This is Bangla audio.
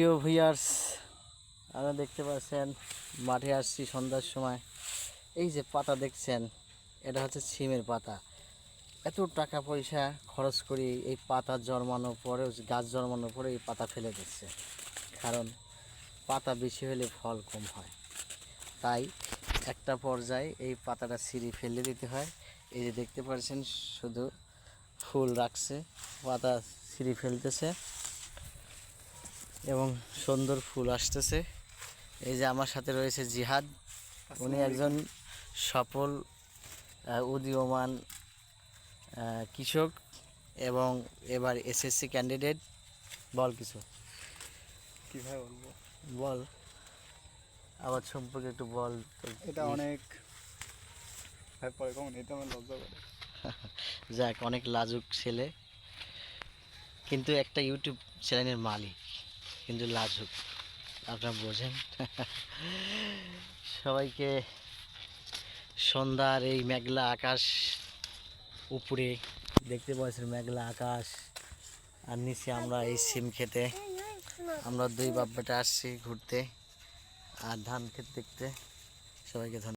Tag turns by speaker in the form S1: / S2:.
S1: প্রিয় ভিউয়ার্স, আপনারা দেখতে পাচ্ছেন মাঠে আসছি সন্ধ্যার সময়। এই যে পাতা দেখছেন, এটা হচ্ছে সিমের পাতা। এত টাকা পয়সা খরচ করি এই পাতা জন্মানোর পরেও, গাছ জন্মানোর পরে এই পাতা ফেলে দিচ্ছে, কারণ পাতা বেশি হলে ফল কম হয়। তাই একটা পর্যায়ে এই পাতাটা ছিঁড়ে ফেলে দিতে হয়। এই যে দেখতে পাচ্ছেন শুধু ফুল রাখছে, পাতা ছিঁড়ে ফেলতেছে এবং সুন্দর ফুল আসতেছে। এই যে আমার সাথে রয়েছে জিহাদ, উনি একজন সফল উদীয়মান কৃষক এবং এবার এসএসসি ক্যান্ডিডেট। বল কিছু,
S2: কীভাবে বলবো,
S1: বল আবার সম্পর্কে একটু বল।
S2: এটা অনেক ভাই পরে কখন, এটা আমার লজ্জা করে।
S1: যাক, অনেক লাজুক ছেলে, কিন্তু একটা ইউটিউব চ্যানেলের মালিক, কিন্তু লাজুক, আপনারা বোঝেন। সবাইকে সন্ধ্যার এই মেঘলা আকাশ, উপরে দেখতে পাচ্ছেন মেঘলা আকাশ, আর নিচে আমরা এই সিম খেতে, আমরা দুই বাপ বেটা আসছি ঘুরতে আর ধান ক্ষেত দেখতে। সবাইকে ধন্যবাদ।